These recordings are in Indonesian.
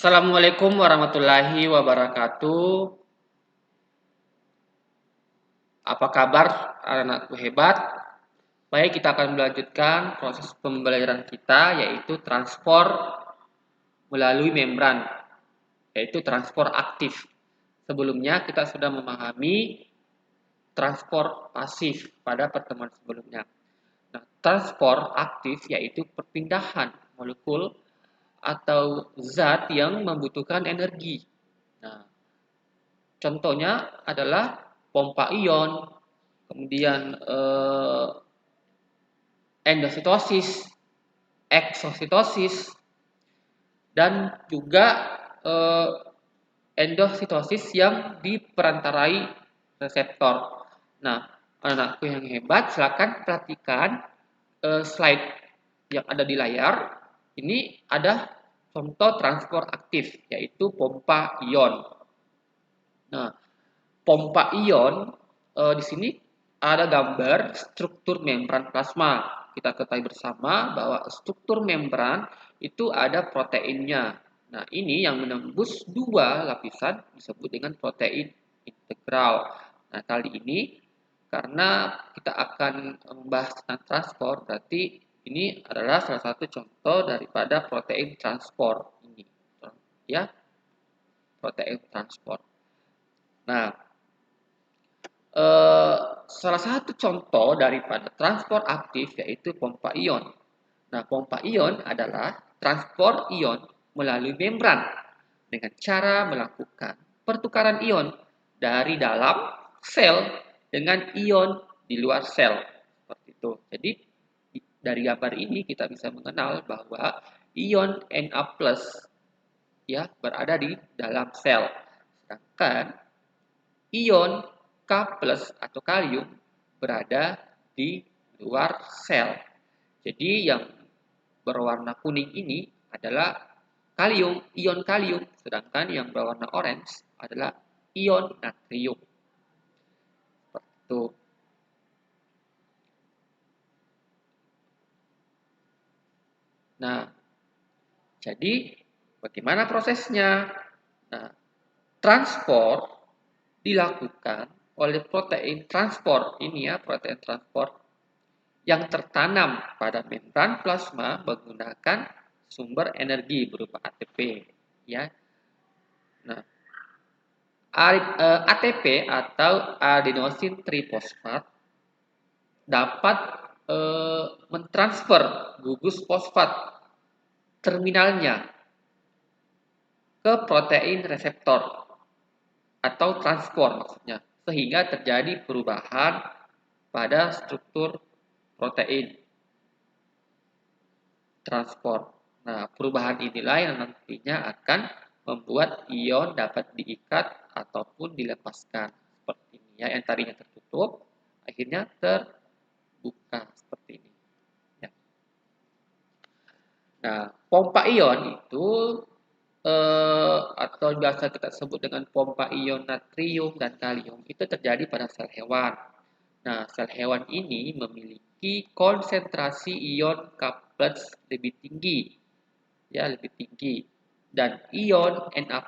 Assalamualaikum warahmatullahi wabarakatuh. Apa kabar anak-anakku hebat? Baik, kita akan melanjutkan proses pembelajaran kita yaitu transport melalui membran, yaitu transport aktif. Sebelumnya kita sudah memahami transport pasif pada pertemuan sebelumnya. Nah, transport aktif yaitu perpindahan molekul atau zat yang membutuhkan energi. Nah, contohnya adalah pompa ion, kemudian endositosis, eksositosis, dan juga endositosis yang diperantarai reseptor. Nah, anak-anakku yang hebat, silakan perhatikan slide yang ada di layar. Ini ada contoh transport aktif, yaitu pompa ion. Nah, pompa ion di sini ada gambar struktur membran plasma. Kita ketahui bersama bahwa struktur membran itu ada proteinnya. Nah, ini yang menembus dua lapisan disebut dengan protein integral. Nah, kali ini karena kita akan membahas tentang transport, berarti ini adalah salah satu contoh daripada protein transport ini. Ya, protein transport. Nah, salah satu contoh daripada transport aktif yaitu pompa ion. Nah, pompa ion adalah transport ion melalui membran dengan cara melakukan pertukaran ion dari dalam sel dengan ion di luar sel. Seperti itu. Jadi, dari gambar ini kita bisa mengenal bahwa ion Na+ ya berada di dalam sel. Sedangkan ion K+ atau kalium berada di luar sel. Jadi yang berwarna kuning ini adalah kalium, ion kalium, sedangkan yang berwarna orange adalah ion natrium. Seperti itu. Nah, jadi bagaimana prosesnya? Nah, transport dilakukan oleh protein transport ini ya, protein transport yang tertanam pada membran plasma menggunakan sumber energi berupa ATP ya. Nah, ATP atau adenosine trifosfat dapat mentransfer gugus fosfat terminalnya ke protein reseptor atau transport maksudnya, sehingga terjadi perubahan pada struktur protein transport. Nah, perubahan inilah yang nantinya akan membuat ion dapat diikat ataupun dilepaskan. Seperti ini ya, yang tadinya tertutup, akhirnya terbuka seperti ini. Ya. Nah, pompa ion itu atau biasa kita sebut dengan pompa ion natrium dan kalium itu terjadi pada sel hewan. Nah, sel hewan ini memiliki konsentrasi ion K+ lebih tinggi, ya lebih tinggi, dan ion Na+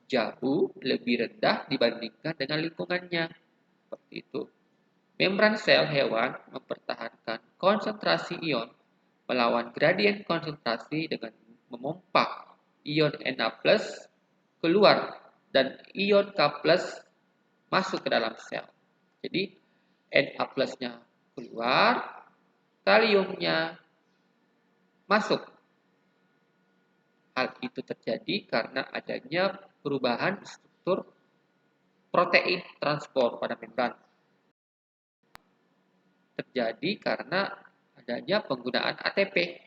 jauh lebih rendah dibandingkan dengan lingkungannya. Seperti itu. Membran sel hewan mempertahankan konsentrasi ion melawan gradien konsentrasi dengan memompa ion Na+ keluar dan ion K+ masuk ke dalam sel. Jadi Na+-nya keluar, kaliumnya masuk. Hal itu terjadi karena adanya perubahan struktur protein transport pada membran. Terjadi karena adanya penggunaan ATP.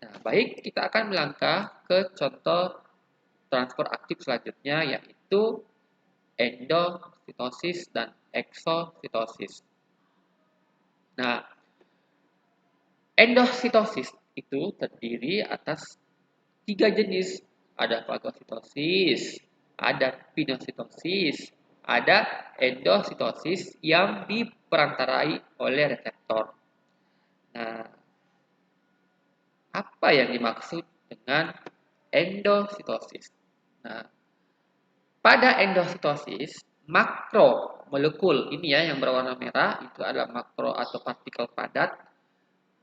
Nah, baik, kita akan melangkah ke contoh transport aktif selanjutnya, yaitu endositosis dan eksositosis. Nah, endositosis itu terdiri atas 3 jenis. Ada fagositosis, ada pinositosis, ada endositosis yang diperantarai oleh reseptor. Nah, apa yang dimaksud dengan endositosis. Nah, pada endositosis, makro molekul ini ya yang berwarna merah itu adalah makro atau partikel padat,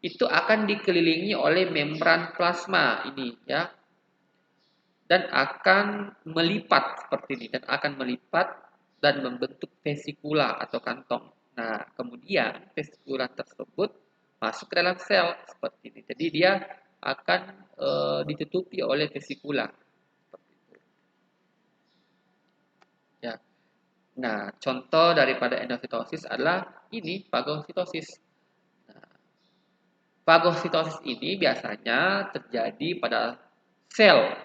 itu akan dikelilingi oleh membran plasma ini ya, dan akan melipat seperti ini, dan akan melipat dan membentuk vesikula atau kantong. Nah, kemudian vesikula tersebut masuk ke dalam sel seperti ini. Jadi dia akan ditutupi oleh vesikula seperti itu. Ya. Nah, contoh daripada endositosis adalah ini fagositosis. Nah, fagositosis ini biasanya terjadi pada sel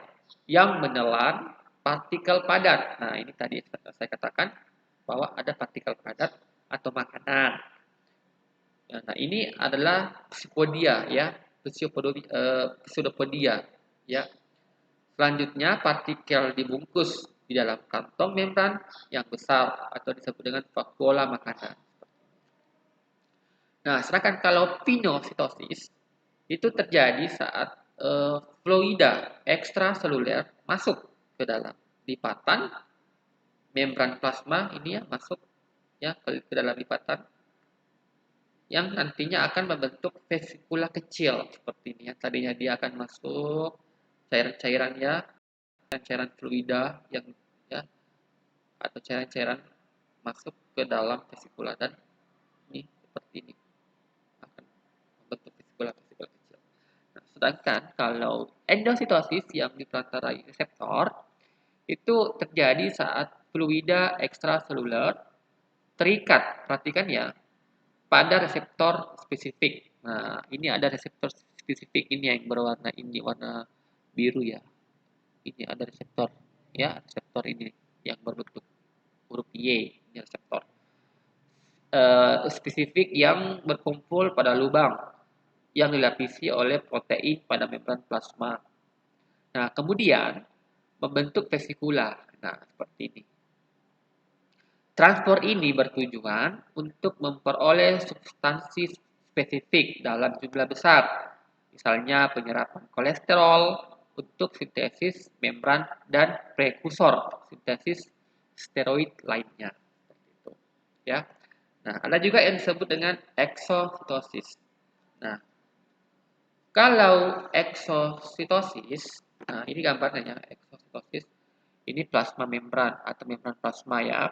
yang menelan partikel padat. Nah, ini tadi saya katakan bahwa ada partikel padat atau makanan. Nah, ini adalah pseudopodia ya, pseudopodia ya. Selanjutnya, partikel dibungkus di dalam kantong membran yang besar atau disebut dengan vakuola makanan. Nah, sedangkan kalau pinositosis itu terjadi saat fluida ekstraseluler masuk ke dalam lipatan membran plasma ini ya, masuk ya ke dalam lipatan yang nantinya akan membentuk vesikula kecil seperti ini ya. Tadinya dia akan masuk cairan-cairannya, cairan fluida yang ya atau cairan-cairan masuk ke dalam vesikula, dan ini seperti ini akan membentuk vesikula-vesikula kecil. Nah, sedangkan kalau endositosis yang diperantarai reseptor itu terjadi saat fluida ekstraseluler terikat, perhatikan ya, pada reseptor spesifik. Nah, ini ada reseptor spesifik ini yang berwarna ini, warna biru ya. Ini ada reseptor, ya, reseptor ini yang berbentuk huruf Y, ini reseptor. Spesifik yang berkumpul pada lubang yang dilapisi oleh protein pada membran plasma. Nah, kemudian membentuk vesikula. Nah, seperti ini. Transport ini bertujuan untuk memperoleh substansi spesifik dalam jumlah besar, misalnya penyerapan kolesterol untuk sintesis membran dan prekursor sintesis steroid lainnya. Seperti itu, ya. Nah, ada juga yang disebut dengan eksositosis. Nah, kalau eksositosis, nah ini gambarnya ya, eksositosis. Ini plasma membran atau membran plasma ya.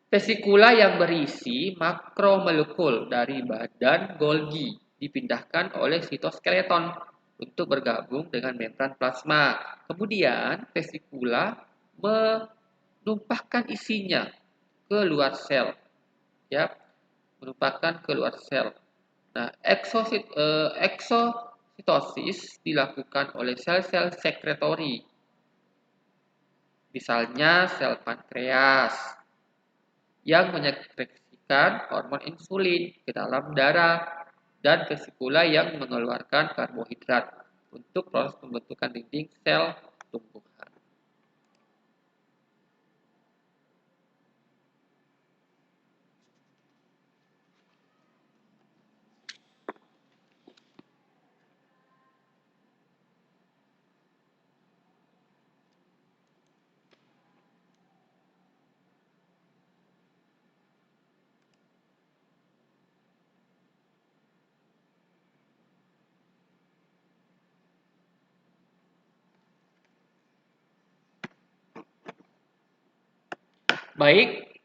Vesikula yang berisi makromolekul dari badan Golgi dipindahkan oleh sitoskeleton untuk bergabung dengan membran plasma. Kemudian vesikula menumpahkan isinya ke luar sel, ya, menumpahkan ke luar sel. Nah, eksositosis dilakukan oleh sel-sel sekretori, misalnya sel pankreas, yang menyekresikan hormon insulin ke dalam darah, dan vesikula yang mengeluarkan karbohidrat untuk proses pembentukan dinding sel tumbuhan. Baik,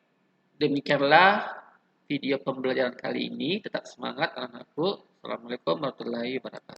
demikianlah video pembelajaran kali ini. Tetap semangat anak-anakku. Assalamualaikum warahmatullahi wabarakatuh.